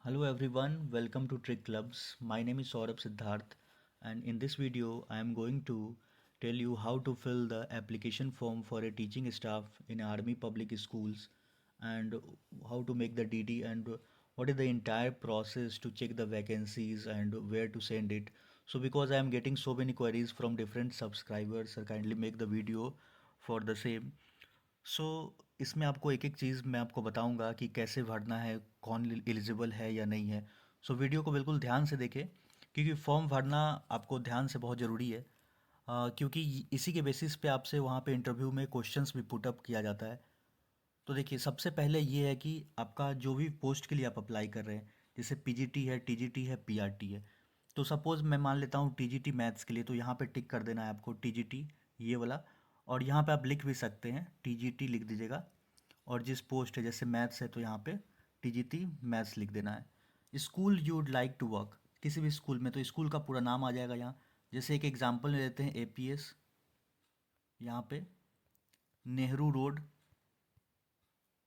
Hello everyone, welcome to Trick Clubs. My name is Saurabh Siddharth, and in this video I am going to tell you how to fill the application form for a teaching staff in army public schools, and how to make the DD, and what is the entire process to check the vacancies and where to send it. So because I am getting so many queries from different subscribers, I kindly make the video for the same. सो इसमें आपको एक एक चीज़ मैं आपको बताऊंगा कि कैसे भरना है, कौन एलिजिबल है या नहीं है। सो वीडियो को बिल्कुल ध्यान से देखें, क्योंकि फॉर्म भरना आपको ध्यान से बहुत ज़रूरी है। क्योंकि इसी के बेसिस पे आपसे वहाँ पे इंटरव्यू में क्वेश्चंस भी पुट अप किया जाता है। तो देखिए, सबसे पहले ये है कि आपका जो भी पोस्ट के लिए आप अप्लाई कर रहे हैं, जैसे पीजीटी है, टीजीटी है, पीआरटी है। तो सपोज़ मैं मान लेता हूँ टीजीटी मैथ्स के लिए, तो यहाँ पे टिक कर देना है आपको टीजीटी, ये वाला। और यहाँ पे आप लिख भी सकते हैं, टीजीटी लिख दीजिएगा। और जिस पोस्ट है, जैसे मैथ्स है, तो यहाँ पे टीजीटी मैथ्स लिख देना है। School you would like to work, किसी भी स्कूल में, तो स्कूल का पूरा नाम आ जाएगा यहाँ। जैसे एक एग्जांपल ले लेते हैं, एपीएस, यहाँ पे नेहरू रोड,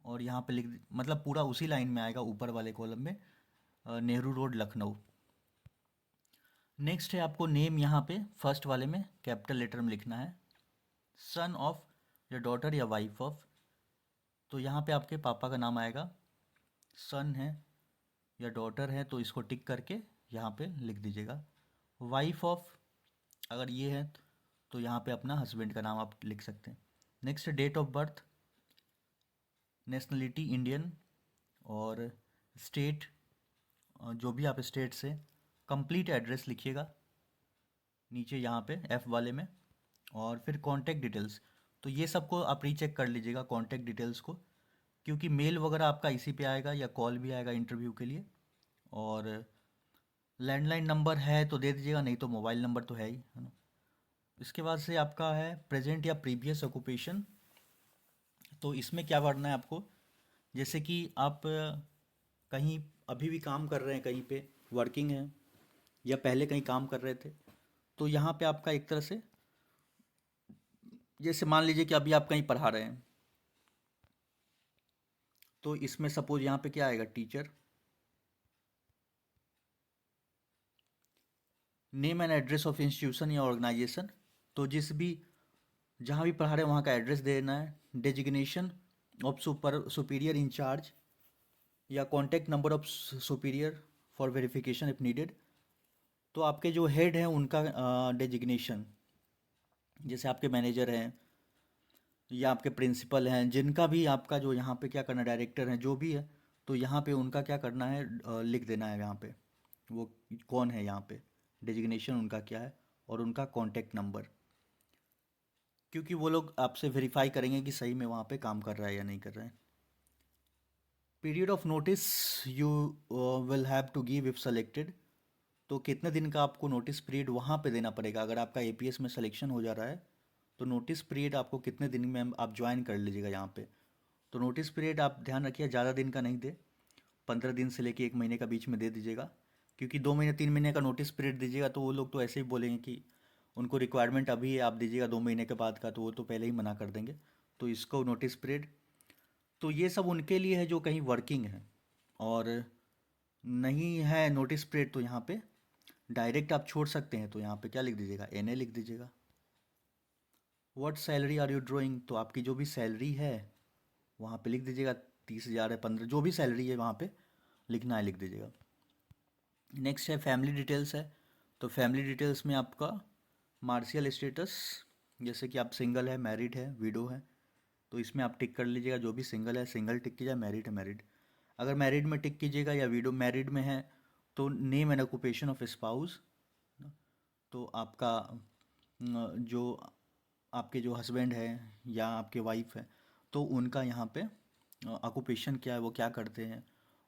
और यहाँ पे मतलब पूरा उसी लाइन में आएगा, ऊपर वाले कॉलम में, नेहरू रोड लखनऊ। नेक्स्ट है आपको नेम, यहाँ पे फर्स्ट वाले में कैपिटल लेटर में लिखना है। सन ऑफ या डॉटर या वाइफ ऑफ, तो यहाँ पे आपके पापा का नाम आएगा। सन है या डॉटर है तो इसको टिक करके यहाँ पे लिख दीजिएगा। वाइफ ऑफ अगर ये है तो यहाँ पे अपना हस्बैंड का नाम आप लिख सकते हैं। Next date of birth, nationality Indian, और स्टेट, जो भी आप स्टेट से, कंप्लीट एड्रेस लिखिएगा नीचे यहाँ पे एफ वाले में। और फिर कॉन्टैक्ट डिटेल्स, तो ये सबको आप रीचेक कर लीजिएगा कॉन्टैक्ट डिटेल्स को, क्योंकि मेल वगैरह आपका इसी पे आएगा या कॉल भी आएगा इंटरव्यू के लिए। और लैंडलाइन नंबर है तो दे दीजिएगा, नहीं तो मोबाइल नंबर तो है ना। इसके बाद से आपका है प्रेजेंट या प्रीवियस ऑक्यूपेशन। तो इसमें क्या भरना है आपको, जैसे कि आप कहीं अभी भी काम कर रहे हैं, कहीं पे वर्किंग है, या पहले कहीं काम कर रहे थे, तो यहाँ पे आपका एक तरह से, जैसे मान लीजिए कि अभी आप कहीं पढ़ा रहे हैं, तो इसमें सपोज यहाँ पे क्या आएगा, teacher. Name and address of institution या ऑर्गेनाइजेशन, तो जिस भी, जहाँ भी पढ़ा रहे हैं वहाँ का एड्रेस दे देना है। डेजिग्नेशन ऑफ सुपीरियर इंचार्ज या contact number of superior for verification if needed, तो आपके जो हेड हैं उनका डेजिग्नेशन, जैसे आपके मैनेजर हैं या आपके प्रिंसिपल हैं, जिनका भी आपका जो यहाँ पे क्या करना, डायरेक्टर हैं, जो भी है, तो यहाँ पे उनका क्या करना है, लिख देना है यहाँ पे, वो कौन है यहाँ पे, डेजिग्नेशन उनका क्या है, और उनका कॉन्टैक्ट नंबर, क्योंकि वो लोग आपसे वेरीफाई करेंगे कि सही में वहाँ पे काम कर रहा है या नहीं कर रहा है। Period of notice you will have to give if selected, तो कितने दिन का आपको नोटिस पीरियड वहाँ पे देना पड़ेगा। अगर आपका एपीएस में सिलेक्शन हो जा रहा है तो नोटिस पीरियड आपको कितने दिन में आप ज्वाइन कर लीजिएगा यहाँ पे। तो नोटिस पीरियड आप ध्यान रखिए, ज़्यादा दिन का नहीं दे, 15 दिन से लेके 1 महीने का बीच में दे दीजिएगा। क्योंकि 2 महीने 3 महीने का नोटिस पीरियड दीजिएगा तो वो लोग तो ऐसे ही बोलेंगे कि उनको रिक्वायरमेंट अभी है, आप दीजिएगा 2 महीने के बाद का, तो वो तो पहले ही मना कर देंगे। तो इसको नोटिस पीरियड, तो ये सब उनके लिए है जो कहीं वर्किंग है। और नहीं है नोटिस पीरियड तो यहाँ पे डायरेक्ट आप छोड़ सकते हैं, तो यहाँ पे क्या लिख दीजिएगा, एनए लिख दीजिएगा। What salary are you drawing, तो आपकी जो भी सैलरी है वहाँ पे लिख दीजिएगा, 30,000 है, 15, जो भी सैलरी है वहाँ पे लिखना है, लिख दीजिएगा। नेक्स्ट है फैमिली डिटेल्स है, तो फैमिली डिटेल्स में आपका मार्शियल स्टेटस, जैसे कि आप सिंगल है, मैरिड है, विडो है, तो इसमें आप टिक कर लीजिएगा। जो भी सिंगल है सिंगल टिक कीजिएगा, मैरिड है मैरिड। अगर मैरिड में टिक कीजिएगा या विडो मैरिड में है तो name and occupation of spouse, तो आपका जो आपके जो हस्बैंड है या आपके वाइफ है, तो उनका यहाँ पे ऑक्यूपेशन क्या है, वो क्या करते हैं,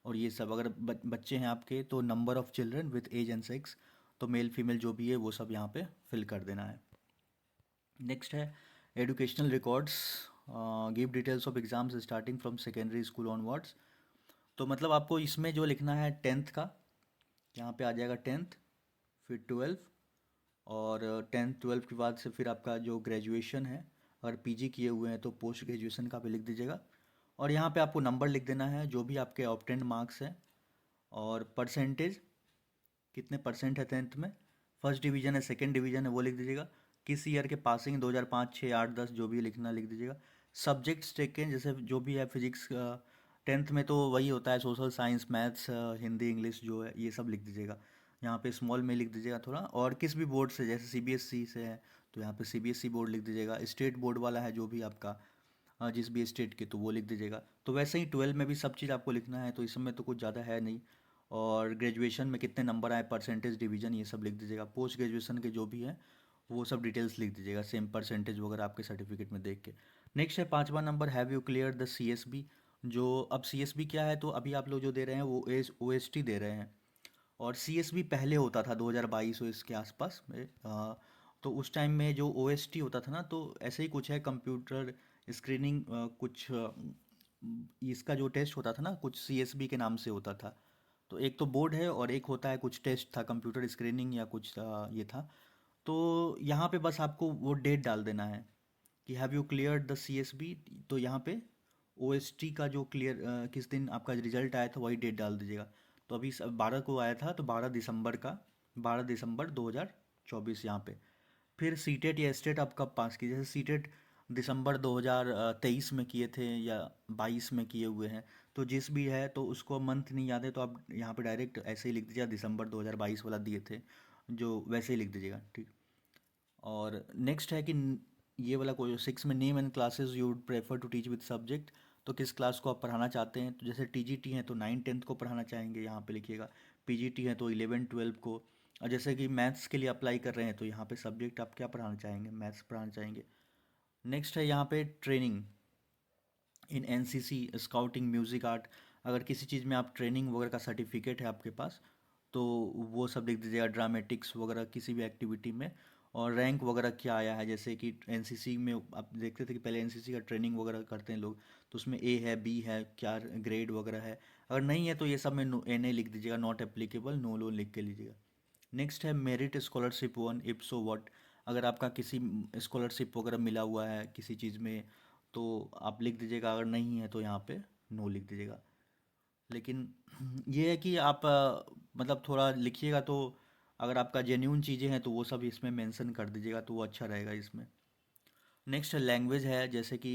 और ये सब। अगर बच्चे हैं आपके तो number of children with age and sex, तो मेल फीमेल जो भी है वो सब यहाँ पे फिल कर देना है। नेक्स्ट है educational records, give details of exams starting from secondary school onwards, तो मतलब आपको इसमें जो लिखना है टेंथ का, यहाँ पे आ जाएगा टेंथ, फिर ट्वेल्थ, और टेंथ ट्वेल्थ के बाद से फिर आपका जो ग्रेजुएशन है, अगर पीजी किए हुए हैं तो पोस्ट ग्रेजुएशन का भी लिख दीजिएगा। और यहाँ पे आपको नंबर लिख देना है जो भी आपके ऑब्टेंड मार्क्स हैं, और परसेंटेज कितने परसेंट है टेंथ में, फर्स्ट डिवीज़न है सेकंड डिवीज़न है वो लिख दीजिएगा। किस ईयर के पासिंग 2005 6 8 10 जो भी लिखना लिख दीजिएगा। सब्जेक्ट्स टेकन जैसे जो भी है फिजिक्स टेंथ में तो वही होता है, social science maths Hindi English जो है ये सब लिख दीजिएगा। यहाँ पे स्मॉल में लिख दीजिएगा थोड़ा। और किस भी बोर्ड से, जैसे सीबीएसई से है तो यहाँ पे सीबीएसई बोर्ड लिख दीजिएगा। स्टेट बोर्ड वाला है जो भी आपका जिस भी स्टेट के, तो वो लिख दीजिएगा। तो वैसे ही 12 में भी सब चीज़ आपको लिखना है, तो इसमें तो कुछ ज़्यादा है नहीं। और ग्रेजुएशन में कितने नंबर आए, परसेंटेज डिवीजन ये सब लिख दीजिएगा। पोस्ट ग्रेजुएशन के जो भी हैं वो सब डिटेल्स लिख दीजिएगा, सेम परसेंटेज वगैरह आपके सर्टिफिकेट में देख के। नेक्स्ट है 5वां number, have you clear the CSB. जो अब सीएसबी क्या है, तो अभी आप लोग जो दे रहे हैं वो ओएसटी दे रहे हैं। और सीएसबी पहले होता था 2022 और इसके आसपास में। तो उस टाइम में जो ओएसटी होता था ना, तो ऐसे ही कुछ है, कंप्यूटर स्क्रीनिंग कुछ इसका जो टेस्ट होता था ना कुछ सीएसबी के नाम से होता था। तो एक तो बोर्ड है और एक होता है कुछ टेस्ट था कंप्यूटर स्क्रीनिंग या कुछ ये था। तो यहाँ पे बस आपको वो डेट डाल देना है कि have you cleared the CSB. तो यहाँ पे ओएसटी का जो क्लियर किस दिन आपका रिजल्ट आया था वही डेट डाल दीजिएगा। तो अभी 12 को आया था, तो 12 दिसंबर का, 12 दिसंबर 2024 यहाँ पे। फिर सीटेट या स्टेट आप कब पास किए, जैसे सीटेट दिसंबर 2023 में किए थे या 22 में किए हुए हैं, तो जिस भी है तो उसको मंथ नहीं याद है तो आप यहाँ पे डायरेक्ट ऐसे ही लिख दीजिएगा, दिसंबर 2022 वाला दिए थे जो, वैसे ही लिख दीजिएगा, ठीक। और नेक्स्ट है कि ये वाला कोई 6 में, name and classes you would prefer to teach with subject. तो किस क्लास को आप पढ़ाना चाहते हैं, तो जैसे टीजीटी है तो 9 10 को पढ़ाना चाहेंगे, यहाँ पे लिखिएगा। पीजीटी है तो 11 12 को। और जैसे कि मैथ्स के लिए अप्लाई कर रहे हैं तो यहाँ पे सब्जेक्ट आप क्या पढ़ाना चाहेंगे, मैथ्स पढ़ाना चाहेंगे। नेक्स्ट है यहाँ पे training in NCC scouting music art. अगर किसी चीज़ में आप ट्रेनिंग वगैरह का सर्टिफिकेट है आपके पास तो वो सब लिख दीजिएगा, ड्रामेटिक्स वगैरह किसी भी एक्टिविटी में। और रैंक वगैरह क्या आया है, जैसे कि एनसीसी में आप देखते थे कि पहले एनसीसी का ट्रेनिंग वगैरह करते हैं लोग, तो उसमें ए है बी है क्या ग्रेड वगैरह है। अगर नहीं है तो ये सब में एन ए लिख दीजिएगा, नॉट एप्लीकेबल नो लोन लिख के लीजिएगा। नेक्स्ट है merit scholarship one if so what. अगर आपका किसी स्कॉलरशिप वगैरह मिला हुआ है किसी चीज़ में तो आप लिख दीजिएगा, अगर नहीं है तो यहाँ पे नो लिख दीजिएगा। लेकिन ये है कि आप मतलब थोड़ा लिखिएगा तो अगर आपका जेन्यून चीज़ें हैं तो वो सब इसमें मेंशन कर दीजिएगा तो वो अच्छा रहेगा इसमें। नेक्स्ट लैंग्वेज है, जैसे कि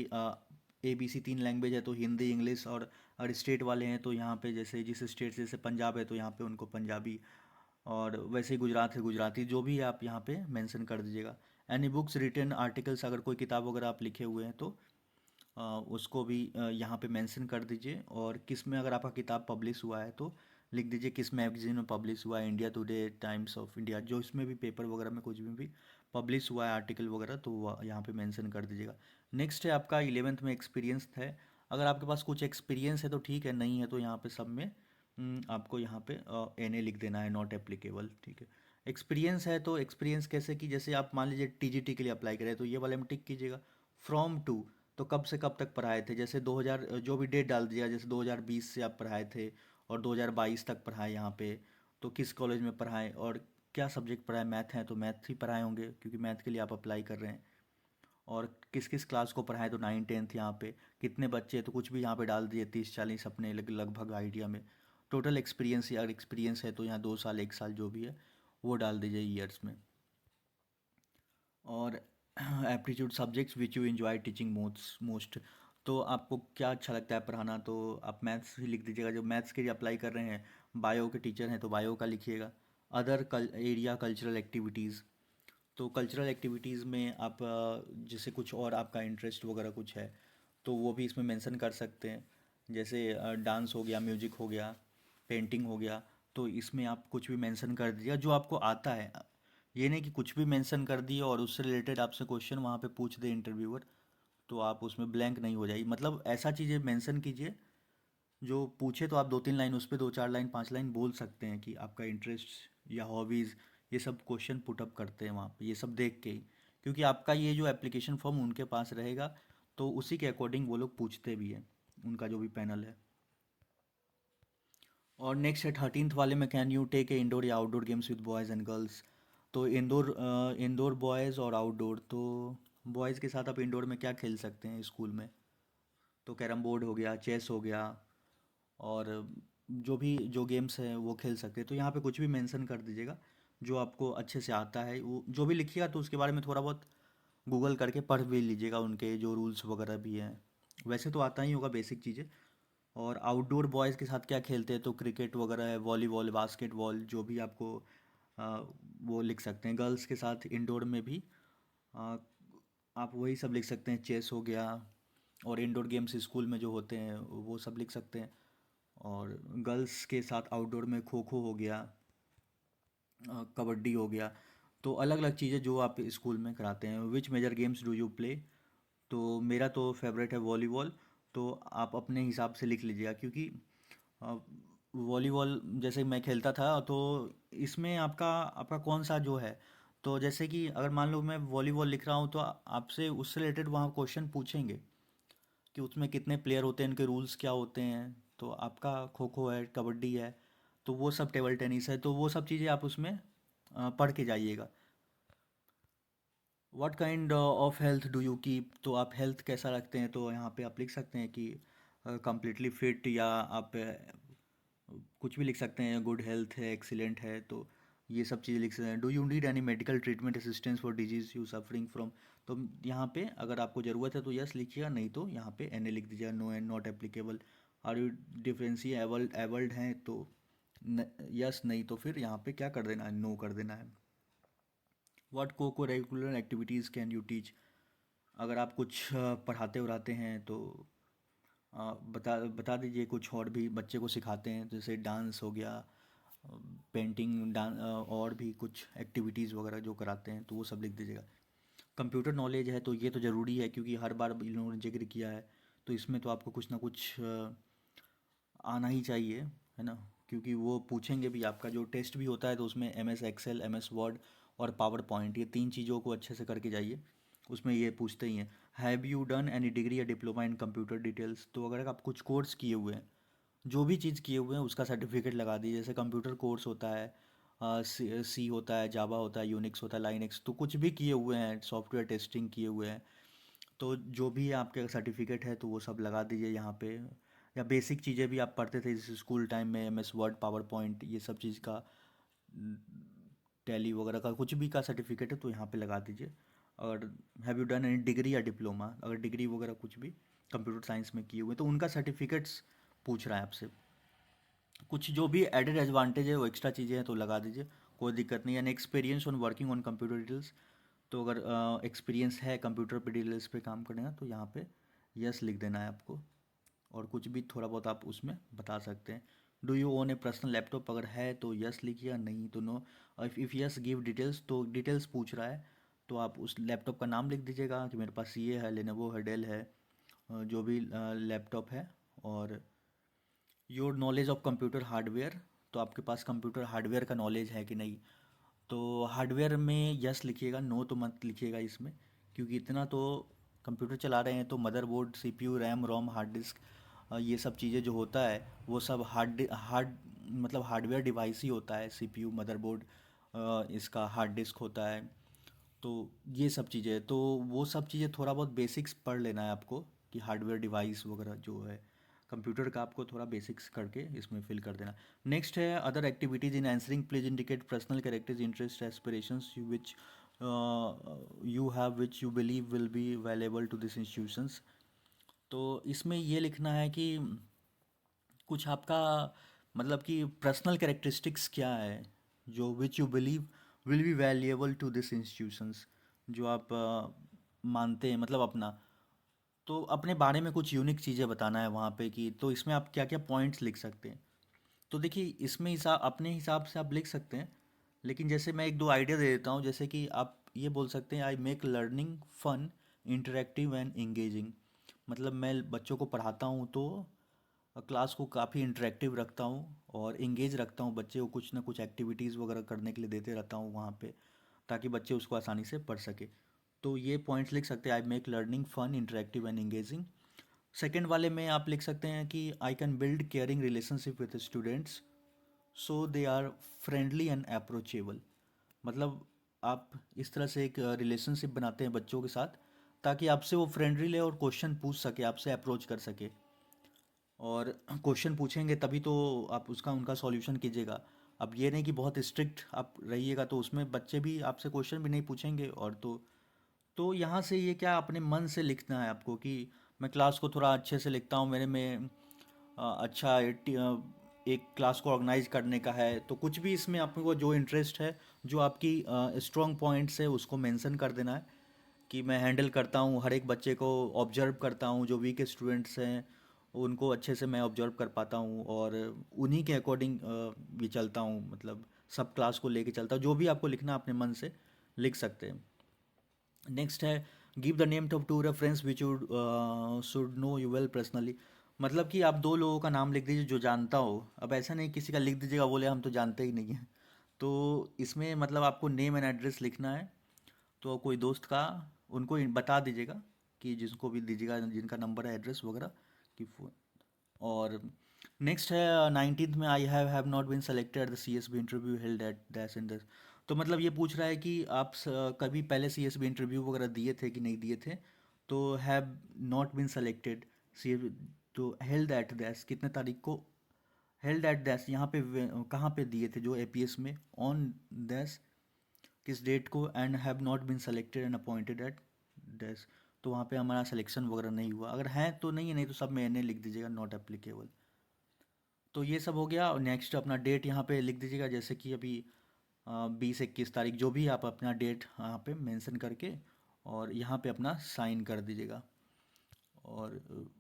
ए बी सी 3 लैंग्वेज है तो हिंदी इंग्लिश। और स्टेट वाले हैं तो यहाँ पे जैसे जिस स्टेट से, जैसे पंजाब है तो यहाँ पे उनको पंजाबी। और वैसे ही गुजरात है गुजराती, जो भी है आप यहाँ पे मेंशन कर दीजिएगा। एनी बुक्स रिटन आर्टिकल्स, अगर कोई किताब वगैरह आप लिखे हुए हैं तो उसको भी यहाँ पे मेंशन कर दीजिए। और किस में अगर आपका किताब पब्लिश हुआ है तो लिख दीजिए किस मैगजीन में पब्लिश हुआ है, India today, times of India, जो इसमें भी पेपर वगैरह में कुछ भी पब्लिश हुआ है आर्टिकल वगैरह तो वो यहाँ पे मेंशन कर दीजिएगा। नेक्स्ट है आपका 11th में एक्सपीरियंस है। अगर आपके पास कुछ एक्सपीरियंस है तो ठीक है, नहीं है तो यहाँ पे सब में आपको यहाँ पे एन ए लिख देना है, नॉट एप्लीकेबल, ठीक है। एक्सपीरियंस है तो एक्सपीरियंस कैसे कि जैसे आप मान लीजिए टीजीटी के लिए अप्लाई करें तो ये वाले में टिक कीजिएगा। फ्रॉम टू, तो कब से कब तक पढ़ाए थे, जैसे 2000 जो भी डेट डाल दिया, जैसे 2020 से आप पढ़ाए थे और 2022 तक पढ़ाए यहाँ पे, तो किस कॉलेज में पढ़ाए और क्या सब्जेक्ट पढ़ाए, मैथ है तो मैथ ही पढ़ाए होंगे क्योंकि मैथ के लिए आप अप्लाई कर रहे हैं। और किस किस क्लास को पढ़ाए तो 9 10 यहाँ पे। कितने बच्चे हैं तो कुछ भी यहाँ पे डाल दिए, 30 40 अपने लगभग आइडिया में। टोटल एक्सपीरियंस, या एक्सपीरियंस है तो यहाँ 2 साल 1 साल जो भी है वो डाल दीजिए ईयर्स में। और aptitude subjects which you enjoy teaching most. तो आपको क्या अच्छा लगता है पढ़ाना, तो आप मैथ्स ही लिख दीजिएगा। जब मैथ्स के लिए अप्लाई कर रहे हैं, बायो के टीचर हैं तो बायो का लिखिएगा। अदर एरिया कल्चरल एक्टिविटीज़, तो कल्चरल एक्टिविटीज़ में आप जैसे कुछ और आपका इंटरेस्ट वगैरह कुछ है तो वो भी इसमें मेंशन कर सकते हैं। जैसे डांस हो गया, म्यूजिक हो गया, पेंटिंग हो गया, तो इसमें आप कुछ भी मेंशन कर दीजिएगा जो आपको आता है। ये नहीं कि कुछ भी मेंशन कर दिए और उससे रिलेटेड आपसे क्वेश्चन वहाँ पे पूछ दे इंटरव्यूअर तो आप उसमें ब्लैंक नहीं हो जाइए। मतलब ऐसा चीज़ें मेंशन कीजिए जो पूछे तो आप 2 3 लाइन उस पर, 2 4 लाइन 5 लाइन बोल सकते हैं कि आपका इंटरेस्ट या हॉबीज़, ये सब क्वेश्चन पुटअप करते हैं वहाँ पे, ये सब देख के ही। क्योंकि आपका ये जो एप्लीकेशन फॉर्म उनके पास रहेगा तो उसी के अकॉर्डिंग वो लोग पूछते भी हैं, उनका जो भी पैनल है। और नेक्स्ट है 13th वाले में, can you take a indoor या outdoor games with boys and girls. तो इंडोर बॉयज़ और आउटडोर, तो बॉयज़ के साथ आप इंडोर में क्या खेल सकते हैं स्कूल में, तो कैरम बोर्ड हो गया, चेस हो गया। और जो गेम्स हैं वो खेल सकते हैं। तो यहाँ पे कुछ भी मेंशन कर दीजिएगा जो आपको अच्छे से आता है, वो जो भी लिखिएगा तो उसके बारे में थोड़ा बहुत गूगल करके पढ़ भी लीजिएगा, उनके जो रूल्स वगैरह भी हैं। वैसे तो आता ही होगा बेसिक चीज़ें। और आउटडोर बॉयज़ के साथ क्या खेलते हैं, तो क्रिकेट वगैरह है, वॉलीबॉल, बास्केटबॉल, जो भी आपको आ, वो लिख सकते हैं। गर्ल्स के साथ इंडोर में भी आ, आप वही सब लिख सकते हैं, चेस हो गया। और इंडोर गेम्स स्कूल में जो होते हैं वो सब लिख सकते हैं। और गर्ल्स के साथ आउटडोर में खो खो हो गया, कबड्डी हो गया। तो अलग अलग चीज़ें जो आप स्कूल में कराते हैं। Which major games do you play? तो मेरा तो फेवरेट है वॉलीबॉल। तो आप अपने हिसाब से लिख लीजिएगा, क्योंकि अ, वॉलीबॉल जैसे मैं खेलता था, तो इसमें आपका आपका कौन सा जो है। तो जैसे कि अगर मान लो मैं वॉलीबॉल लिख रहा हूँ, तो आपसे उससे रिलेटेड वहाँ क्वेश्चन पूछेंगे कि उसमें कितने प्लेयर होते हैं, इनके रूल्स क्या होते हैं। तो आपका खो खो है, कबड्डी है, तो वो सब, टेबल टेनिस है, तो वो सब चीज़ें आप उसमें पढ़ के जाइएगा। What kind of health do you keep? तो आप हेल्थ कैसा रखते हैं, तो यहाँ पे आप लिख सकते हैं कि कंप्लीटली फिट, या आप कुछ भी लिख सकते हैं, गुड हेल्थ है, एक्सीलेंट है। तो ये सब चीज़ें लिख सकते हैं। Do you need any medical treatment assistance for disease you suffering from? तो यहाँ पे अगर आपको ज़रूरत है तो यस लिखिएगा, नहीं तो यहाँ पे एन ए लिख दीजिएगा, no and not applicable. Are you differently abled abled हैं, तो यस, नहीं तो फिर यहाँ पे क्या कर देना है, नो कर देना है। व्हाट को curricular activities can you teach? अगर आप कुछ पढ़ाते उढ़ाते हैं तो बता बता दीजिए कुछ और भी बच्चे को सिखाते हैं, जैसे डांस हो गया, पेंटिंग, और भी कुछ एक्टिविटीज़ वगैरह जो कराते हैं, तो वो सब लिख दीजिएगा। कंप्यूटर नॉलेज है तो ये तो ज़रूरी है, क्योंकि हर बार इन लोगों ने जिक्र किया है। तो इसमें तो आपको कुछ ना कुछ आना ही चाहिए, है ना? क्योंकि वो पूछेंगे भी, आपका जो टेस्ट भी होता है तो उसमें M S Excel, M S Word और पावर पॉइंट, ये तीन चीज़ों को अच्छे से करके जाइए। उसमें ये पूछते ही हैं, have you done any degree या डिप्लोमा इन कंप्यूटर डिटेल्स? तो अगर आप कुछ कोर्स किए हुए हैं, जो भी चीज़ किए हुए हैं उसका सर्टिफिकेट लगा दीजिए। जैसे कंप्यूटर कोर्स होता है, सी होता है, जावा होता है, यूनिक्स होता है, लाइनक्स, तो कुछ भी किए हुए हैं, सॉफ्टवेयर टेस्टिंग किए हुए हैं, तो जो भी आपके सर्टिफिकेट है तो वो सब लगा दीजिए यहाँ पे। या बेसिक चीज़ें भी आप पढ़ते थे जैसे स्कूल टाइम में, M S Word, PowerPoint, ये सब चीज़ का, टैली वगैरह का कुछ भी का सर्टिफिकेट है तो यहाँ पे लगा दीजिए। और have you done any degree या डिप्लोमा, अगर डिग्री वगैरह कुछ भी कंप्यूटर साइंस में किए हुए तो उनका सर्टिफिकेट्स पूछ रहा है आपसे। कुछ जो भी एडेड एडवांटेज है वो एक्स्ट्रा चीज़ें हैं तो लगा दीजिए, कोई दिक्कत नहीं है। An experience on working on computer details, तो अगर एक्सपीरियंस है कंप्यूटर पे डिटेल्स पे काम करने का तो यहाँ पे यस लिख देना है आपको। और कुछ भी थोड़ा बहुत आप उसमें बता सकते हैं। Do you own A personal laptop? अगर है तो यस लिखिए, नहीं तो नो। और इफ़ यस गिव डिटेल्स, तो डिटेल्स पूछ रहा है तो आप उस लैपटॉप का नाम लिख दीजिएगा कि मेरे पास ये है, लेनोवो है, डेल है, जो भी लैपटॉप है। और your knowledge of computer hardware, तो आपके पास कंप्यूटर हार्डवेयर का नॉलेज है कि नहीं? तो हार्डवेयर में यस लिखिएगा, नो तो मत लिखिएगा इसमें, क्योंकि इतना तो कंप्यूटर चला रहे हैं तो मदरबोर्ड, सीपीयू, रैम, रोम, हार्ड डिस्क, ये सब चीज़ें जो होता है वो सब हार्ड मतलब हार्डवेयर डिवाइस ही होता है। सीपीयू, मदरबोर्ड, इसका हार्ड डिस्क होता है। तो ये सब चीज़ें, तो वो सब चीज़ें थोड़ा बहुत बेसिक्स पढ़ लेना है आपको, कि हार्डवेयर डिवाइस वगैरह जो है कंप्यूटर का, आपको थोड़ा बेसिक्स करके इसमें फिल कर देना। नेक्स्ट है other activities in answering, please indicate personal characters, interest, aspirations which you have which you believe will be valuable to this institutions. तो इसमें ये लिखना है कि कुछ आपका मतलब कि पर्सनल कैरेक्टरिस्टिक्स क्या है जो which you believe will be valuable to this institutions, जो आप मानते हैं, मतलब अपना, तो अपने बारे में कुछ यूनिक चीज़ें बताना है वहाँ पे कि, तो इसमें आप क्या क्या पॉइंट्स लिख सकते हैं। तो देखिए इसमें हिसाब अपने हिसाब से आप लिख सकते हैं, लेकिन जैसे मैं एक दो आइडिया दे देता हूँ। जैसे कि आप ये बोल सकते हैं, I make learning fun, interactive and engaging. मतलब मैं बच्चों को पढ़ाता हूँ तो क्लास को काफ़ी इंटरेक्टिव रखता हूँ और इंगेज रखता हूँ, बच्चे को कुछ ना कुछ एक्टिविटीज़ वगैरह करने के लिए देते रहता हूँ वहाँ पे, ताकि बच्चे उसको आसानी से पढ़ सके। तो ये पॉइंट्स लिख सकते हैं, I make learning fun, interactive and engaging. Second वाले में आप लिख सकते हैं कि I can build caring relationship with students so they are friendly and approachable. मतलब आप इस तरह से एक रिलेशनशिप बनाते हैं बच्चों के साथ, ताकि आपसे वो फ्रेंडली ले और क्वेश्चन पूछ सके, आपसे अप्रोच कर सके। और क्वेश्चन पूछेंगे तभी तो आप उसका उनका सॉल्यूशन कीजिएगा। अब ये नहीं कि बहुत स्ट्रिक्ट आप रहिएगा तो उसमें बच्चे भी आपसे क्वेश्चन भी नहीं पूछेंगे। और तो यहाँ से ये क्या अपने मन से लिखना है आपको कि मैं क्लास को थोड़ा अच्छे से लिखता हूँ, मेरे में अच्छा एक क्लास को ऑर्गेनाइज करने का है। तो कुछ भी इसमें आपको जो इंटरेस्ट है, जो आपकी स्ट्रॉन्ग पॉइंट्स है, उसको मेंशन कर देना है कि मैं हैंडल करता हूँ हर एक बच्चे को, ऑब्जर्व करता हूँ जो वीक स्टूडेंट्स हैं उनको अच्छे से मैं ऑब्जर्व कर पाता हूँ और उन्हीं के अकॉर्डिंग भी चलता हूँ, मतलब सब क्लास को लेके चलता हूँ। जो भी आपको लिखना अपने मन से लिख सकते हैं। नेक्स्ट है give the name of two reference which you should know you well personally. मतलब कि आप दो लोगों का नाम लिख दीजिए जो जानता हो। अब ऐसा नहीं किसी का लिख दीजिएगा बोले हम तो जानते ही नहीं हैं। तो इसमें मतलब आपको नेम एंड एड्रेस लिखना है। तो कोई दोस्त का उनको बता दीजिएगा कि जिसको भी दीजिएगा जिनका नंबर है एड्रेस वगैरह कि फ़ोन। और नेक्स्ट है 19th में I have not been selected the C S B interview held at this in दस। तो मतलब ये पूछ रहा है कि आप कभी पहले सी एस बी इंटरव्यू वगैरह दिए थे कि नहीं दिए थे। तो हैव नॉट बीन सेलेक्टेड सी, तो हेल्ड एट दैस कितने तारीख को, हेल्ड एट दैस यहाँ पे कहाँ पे दिए थे जो एपीएस में, ऑन दैस किस डेट को, and have not been selected and appointed at this. तो वहाँ पे हमारा सिलेक्शन वगैरह नहीं हुआ। अगर है तो नहीं है, नहीं तो सब में एन लिख दीजिएगा, नॉट एप्लीकेबल। तो ये सब हो गया। और नेक्स्ट अपना डेट यहाँ पे लिख दीजिएगा, जैसे कि अभी 20-21 तारीख, जो भी आप अपना डेट यहाँ पे मेंशन करके और यहाँ पे अपना साइन कर दीजिएगा। और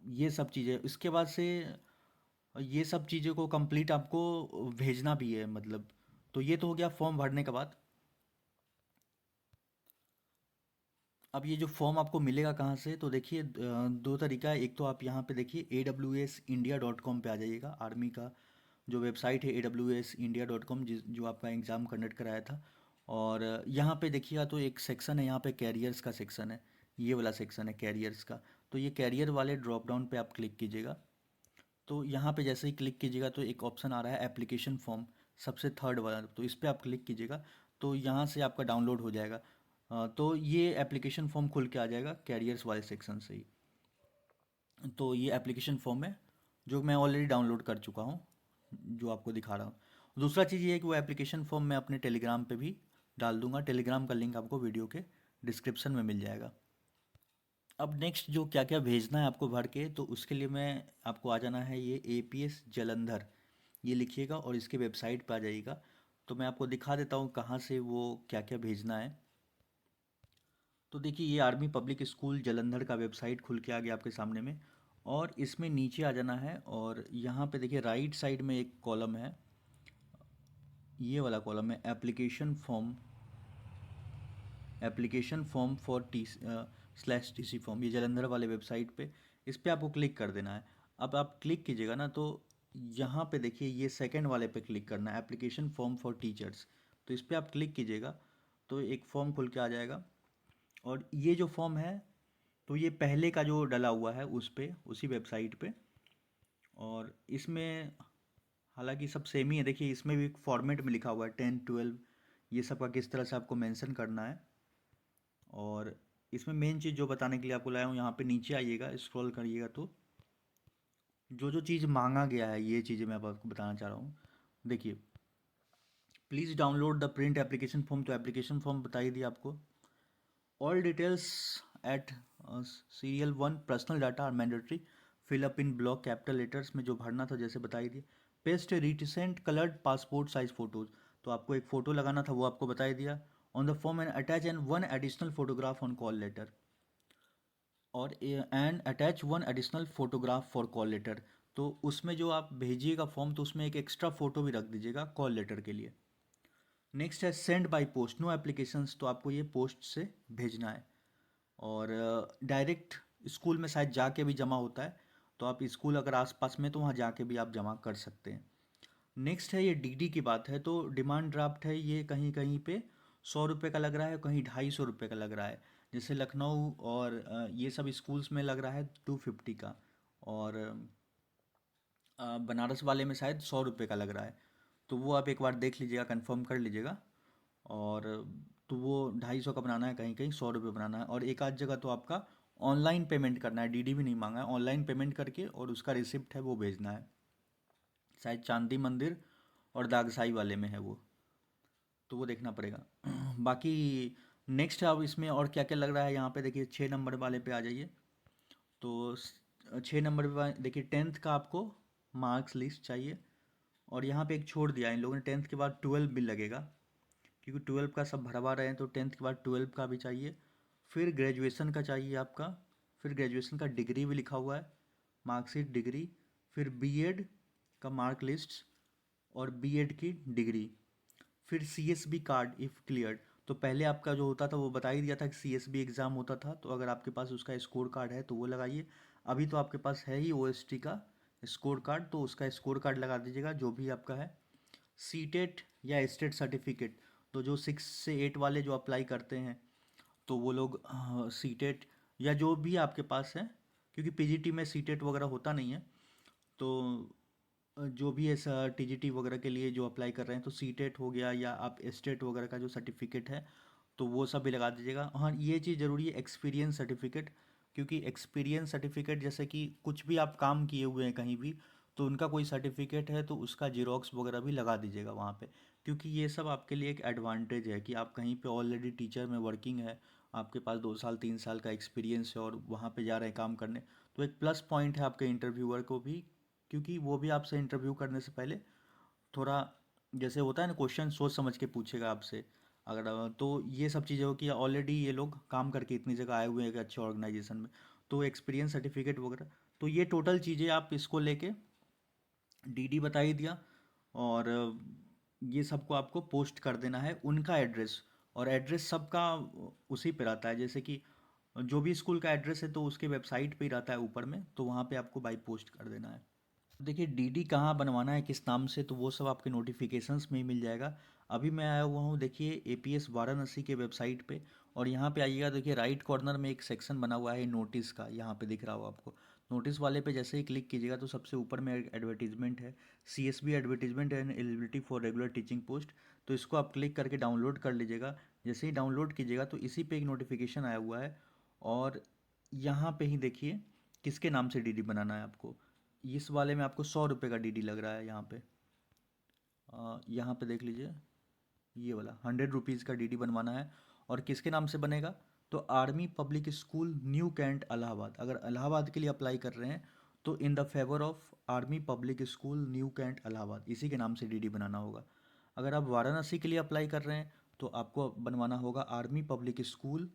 ये सब चीज़ें इसके बाद से, ये सब चीज़ों को कंप्लीट आपको भेजना भी है मतलब। तो ये तो हो गया फॉर्म भरने के बाद। अब ये जो फॉर्म आपको मिलेगा कहाँ से, तो देखिए दो तरीका है। एक तो आप यहाँ पे देखिए awsindia.com पे आ जाइएगा। आर्मी का जो वेबसाइट है awsindia.com, जो आपका एग्ज़ाम कंडक्ट कराया था। और यहाँ पे देखिएगा तो एक सेक्शन है, यहाँ पे कैरियर्स का सेक्शन है। ये वाला सेक्शन है कैरियर्स का। तो ये कैरियर वाले ड्रॉप डाउन पे आप क्लिक कीजिएगा। तो यहाँ पे जैसे ही क्लिक कीजिएगा तो एक ऑप्शन आ रहा है एप्लीकेशन फॉर्म, सबसे थर्ड वाला। तो इस पर आप क्लिक कीजिएगा तो यहाँ से आपका डाउनलोड हो जाएगा। तो ये एप्लीकेशन फॉर्म खुल के आ जाएगा कैरियर्स वाले सेक्शन से ही। तो ये एप्लीकेशन फॉर्म है जो मैं ऑलरेडी डाउनलोड कर चुका हूँ, जो आपको दिखा रहा हूँ। दूसरा चीज़ ये है कि वो एप्लीकेशन फॉर्म मैं अपने टेलीग्राम पे भी डाल दूंगा। टेलीग्राम का लिंक आपको वीडियो के डिस्क्रिप्शन में मिल जाएगा। अब नेक्स्ट जो क्या क्या भेजना है आपको भर के, तो उसके लिए मैं आपको आ जाना है ये एपीएस जलंधर, ये लिखिएगा और इसके वेबसाइट पर आ जाइएगा। तो मैं आपको दिखा देता हूँ कहाँ से वो क्या क्या भेजना है। तो देखिए ये आर्मी पब्लिक स्कूल जलंधर का वेबसाइट खुल के आ गया आपके सामने में। और इसमें नीचे आ जाना है और यहाँ पे देखिए राइट साइड में एक कॉलम है, ये वाला कॉलम है application form for T slash T C form, ये जलंधर वाले वेबसाइट पे, इस पर आपको क्लिक कर देना है। अब आप क्लिक कीजिएगा ना तो यहाँ पे देखिए ये सेकंड वाले पे क्लिक करना है, एप्लीकेशन फॉर्म फॉर टीचर्स। तो इस पर आप क्लिक कीजिएगा तो एक फॉर्म खुल के आ जाएगा। और ये जो फॉर्म है तो ये पहले का जो डला हुआ है उस पे, उसी वेबसाइट पे। और इसमें हालांकि सब सेम ही है। देखिए इसमें भी फॉर्मेट में लिखा हुआ है 10-12, ये सब का किस तरह से आपको मेंशन करना है। और इसमें मेन चीज़ जो बताने के लिए आपको लाया हूँ, यहाँ पे नीचे आइएगा स्क्रॉल करिएगा तो जो जो चीज़ मांगा गया है ये चीज़ें मैं अब आपको बताना चाह रहा हूँ। देखिए please download the print application form, तो एप्लीकेशन फॉर्म बता ही दिया आपको। All details at serial 1 personal data are mandatory, fill up in block capital letters में जो भरना था जैसे बता ही दिए। Paste recent coloured passport size photos, तो आपको एक फ़ोटो लगाना था वो आपको बता ही दिया। On the form and attach and one additional photograph on call letter, और and attach one additional photograph for call letter. तो उसमें जो आप भेजिएगा फॉर्म तो उसमें एक एक्स्ट्रा फ़ोटो भी रख दीजिएगा कॉल लेटर के लिए। नेक्स्ट है send by post, no applications, तो आपको ये पोस्ट से भेजना है। और डायरेक्ट स्कूल में शायद जाके भी जमा होता है, तो आप स्कूल अगर आसपास में तो वहाँ जाके भी आप जमा कर सकते हैं। नेक्स्ट है ये डीडी की बात है, तो डिमांड ड्राफ्ट है ये कहीं कहीं पे 100 रुपये का लग रहा है, कहीं 250 रुपये का लग रहा है। जैसे लखनऊ और ये सब स्कूल्स में लग रहा है 250 का। और बनारस वाले में शायद 100 रुपये का लग रहा है। तो वो आप एक बार देख लीजिएगा, कंफर्म कर लीजिएगा। और तो वो 250 का बनाना है, कहीं कहीं 100 रुपये बनाना है, और एक आध जगह तो आपका ऑनलाइन पेमेंट करना है, डीडी भी नहीं मांगा है, ऑनलाइन पेमेंट करके और उसका रिसिप्ट है वो भेजना है। शायद चांदी मंदिर और दागसाई वाले में है वो, तो वो देखना पड़ेगा। बाकी नेक्स्ट अब इसमें और क्या क्या लग रहा है यहाँ पे देखिए, 6 नंबर वाले पे आ जाइए। तो 6 नंबर पे देखिए 10th का आपको मार्क्स लिस्ट चाहिए। और यहाँ पे एक छोड़ दिया इन लोगों ने, 10th के बाद 12 भी लगेगा, क्योंकि 12 का सब भरवा रहे हैं, तो 10th के बाद 12 का भी चाहिए। फिर ग्रेजुएशन का चाहिए आपका, फिर ग्रेजुएशन का डिग्री भी लिखा हुआ है, मार्कशीट डिग्री। फिर बीएड का मार्क लिस्ट और बीएड की डिग्री। फिर सीएसबी कार्ड इफ़ क्लियर्ड। तो पहले आपका जो होता था वो बता ही दिया था कि सीएसबी एग्ज़ाम होता था, तो अगर आपके पास उसका स्कोर कार्ड है तो वो लगाइए। अभी तो आपके पास है ही ओएसटी का स्कोर कार्ड, तो उसका स्कोर कार्ड लगा दीजिएगा जो भी आपका है। सीटेट या स्टेट सर्टिफिकेट, तो जो 6 से 8 वाले जो अप्लाई करते हैं तो वो लोग सीटेट या जो भी आपके पास है, क्योंकि पीजीटी में सीटेट वगैरह होता नहीं है, तो जो भी ऐसा टीजीटी वगैरह के लिए जो अप्लाई कर रहे हैं तो सीटेट हो गया, या आप स्टेट वगैरह का जो सर्टिफिकेट है तो वो सब भी लगा दीजिएगा। हाँ, ये चीज़ ज़रूरी है, एक्सपीरियंस सर्टिफिकेट, क्योंकि एक्सपीरियंस सर्टिफिकेट जैसे कि कुछ भी आप काम किए हुए हैं कहीं भी, तो उनका कोई सर्टिफिकेट है तो उसका जीरोक्स वगैरह भी लगा दीजिएगा वहाँ पे, क्योंकि ये सब आपके लिए एक एडवांटेज है कि आप कहीं पे ऑलरेडी टीचर में वर्किंग है, आपके पास 2 साल 3 साल का एक्सपीरियंस है और वहाँ पे जा रहे हैं काम करने, तो एक प्लस पॉइंट है आपके इंटरव्यूअर को भी, क्योंकि वो भी आपसे इंटरव्यू करने से पहले थोड़ा, जैसे होता है ना, क्वेश्चन सोच समझ के पूछेगा आपसे। अगर तो ये सब चीज़ें हो कि ऑलरेडी ये लोग काम करके इतनी जगह आए हुए हैं एक अच्छे ऑर्गेनाइजेशन में, तो एक्सपीरियंस सर्टिफिकेट वगैरह, तो ये टोटल चीज़ें आप इसको लेके डीडी बता ही दिया। और ये सबको आपको पोस्ट कर देना है उनका एड्रेस, और एड्रेस सबका उसी पे रहता है, जैसे कि जो भी स्कूल का एड्रेस है तो उसके वेबसाइट पे ही रहता है ऊपर में, तो वहाँ पे आपको बाई पोस्ट कर देना है। देखिए डीडी कहाँ बनवाना है किस नाम से, तो वो सब आपके नोटिफिकेशंस में ही मिल जाएगा। अभी मैं आया हुआ हूँ देखिए एपीएस वाराणसी के वेबसाइट पे, और यहाँ पे आइएगा, देखिए राइट कॉर्नर में एक सेक्शन बना हुआ है नोटिस का, यहाँ पे दिख रहा हो आपको। नोटिस वाले पे जैसे ही क्लिक कीजिएगा तो सबसे ऊपर में एडवर्टीजमेंट है, CSB advertisement and eligibility for regular teaching post, तो इसको आप क्लिक करके डाउनलोड कर लीजिएगा। जैसे ही डाउनलोड कीजिएगा तो इसी पे एक नोटिफिकेशन आया हुआ है, और यहाँ पे ही देखिए किसके नाम से डीडी बनाना है आपको। इस वाले में आपको 100 रुपये का डीडी लग रहा है यहाँ पे, यहाँ पे देख लीजिए, ये वाला 100 रुपीज़ का डीडी बनवाना है। और किसके नाम से बनेगा, तो Army Public School New Cantt Allahabad, अगर इलाहाबाद के लिए अप्लाई कर रहे हैं तो in the favour of Army Public School New Cantt Allahabad, इसी के नाम से डीडी बनाना होगा। अगर आप वाराणसी के लिए अप्लाई कर रहे हैं तो आपको बनवाना होगा आर्मी पब्लिक स्कूल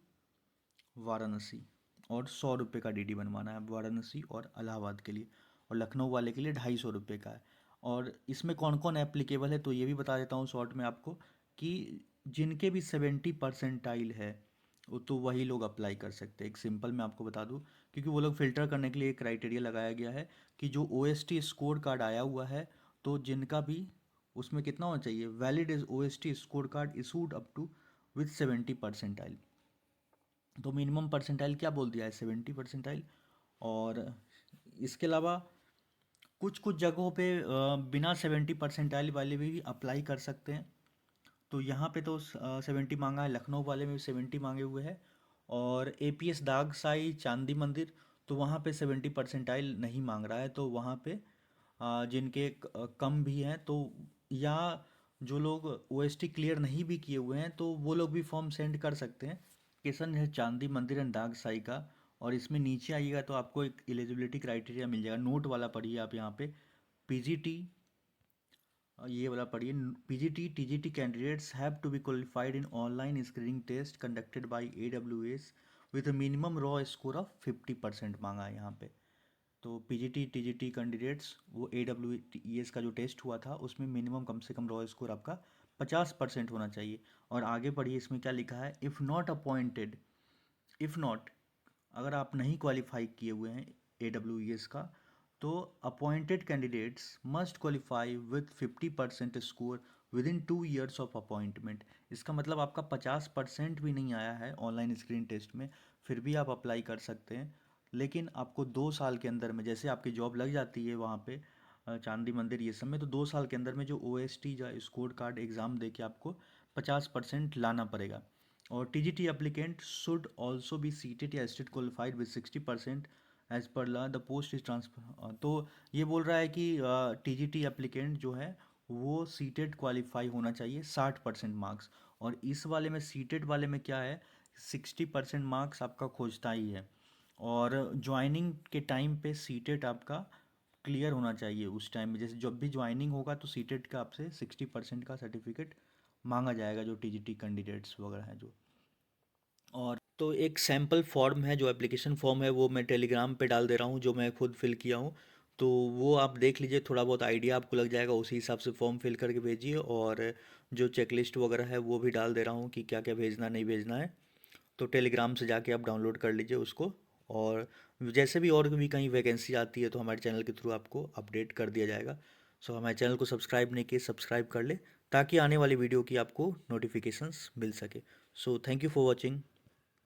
वाराणसी, और 100 रुपये का डीडी बनवाना है वाराणसी और इलाहाबाद के लिए। और लखनऊ वाले के लिए 250 रुपये का है। और इसमें कौन कौन एप्लीकेबल है तो ये भी बता देता हूँ शॉर्ट में आपको, कि जिनके भी 70 परसेंटाइल है वो तो वही लोग अप्लाई कर सकते हैं। एक सिंपल मैं आपको बता दूँ, क्योंकि वो लोग फ़िल्टर करने के लिए एक क्राइटेरिया लगाया गया है कि जो ओएसटी स्कोर कार्ड आया हुआ है, तो जिनका भी उसमें कितना होना चाहिए, valid is OST score card issued up to with 70 percentile, तो मिनिमम परसेंटाइल क्या बोल दिया है, 70 परसेंटाइल। और इसके अलावा कुछ कुछ जगहों पे बिना 70 परसेंटाइल वाले भी अप्लाई कर सकते हैं। तो यहाँ पे तो 70 मांगा है, लखनऊ वाले में भी 70 मांगे हुए हैं। और एपीएस दाग साई चांदी मंदिर, तो वहाँ पे 70 परसेंटाइल नहीं मांग रहा है, तो वहाँ पे जिनके कम भी हैं तो, या जो लोग ओएसटी क्लियर नहीं भी किए हुए हैं तो वो लोग भी फॉर्म सेंड कर सकते हैं। किशन है चांदी मंदिर एंड दाग साई का। और इसमें नीचे आइएगा तो आपको एक एलिजिबिलिटी क्राइटेरिया मिल जाएगा, नोट वाला पढ़िए आप यहाँ पे, पीजीटी, ये वाला पढ़िए, PGT TGT candidates have to be qualified in online screening test conducted by AWS with minimum raw score of 50% मांगा है यहाँ पे। तो पीजीटी टीजीटी कैंडिडेट्स वो एडब्ल्यूएस का जो टेस्ट हुआ था उसमें मिनिमम कम से कम रॉ स्कोर आपका 50% होना चाहिए। और आगे पढ़िए इसमें क्या लिखा है, if not appointed, if not, अगर आप नहीं क्वालिफाई किए हुए हैं एडब्ल्यूएस का, तो appointed candidates must qualify with 50% score with in 2 years of appointment. इसका मतलब आपका 50% भी नहीं आया है ऑनलाइन स्क्रीन टेस्ट में, फिर भी आप अप्लाई कर सकते हैं। लेकिन आपको 2 साल के अंदर में, जैसे आपकी जॉब लग जाती है वहाँ पे चांदी मंदिर ये सब में, तो 2 साल के अंदर में जो ओएसटी या स्कोर कार्ड एग्ज़ाम दे के आपको 50% लाना पड़ेगा। और TGT applicant should also be seated या state qualified with 60% as per law the post is transfer। तो ये बोल रहा है कि TGT applicant जो है वो सीटेड क्वालिफाई होना चाहिए 60% मार्क्स। और इस वाले में सीटेड वाले में क्या है, 60% मार्क्स आपका खोजता ही है। और ज्वाइनिंग के टाइम पे सीटेड आपका क्लियर होना चाहिए उस टाइम में, जैसे जब भी ज्वाइनिंग होगा तो सीटेड का आपसे 60% का सर्टिफिकेट मांगा जाएगा, जो TGT कैंडिडेट्स वगैरह हैं जो। और तो एक सैम्पल फॉर्म है, जो एप्लीकेशन फॉर्म है वो मैं टेलीग्राम पे डाल दे रहा हूँ, जो मैं खुद फिल किया हूँ। तो वो आप देख लीजिए, थोड़ा बहुत आइडिया आपको लग जाएगा, उसी हिसाब से फॉर्म फिल करके भेजिए। और जो चेकलिस्ट वगैरह है वो भी डाल दे रहा हूँ कि क्या क्या भेजना नहीं भेजना है। तो टेलीग्राम से जाके आप डाउनलोड कर लीजिए उसको। और जैसे भी और भी कहीं वैकेंसी आती है तो हमारे चैनल के थ्रू आपको अपडेट कर दिया जाएगा। सो हमारे चैनल को सब्सक्राइब नहीं किए, सब्सक्राइब कर ले, ताकि आने वाली वीडियो की आपको नोटिफिकेशंस मिल सके। So thank you for watching.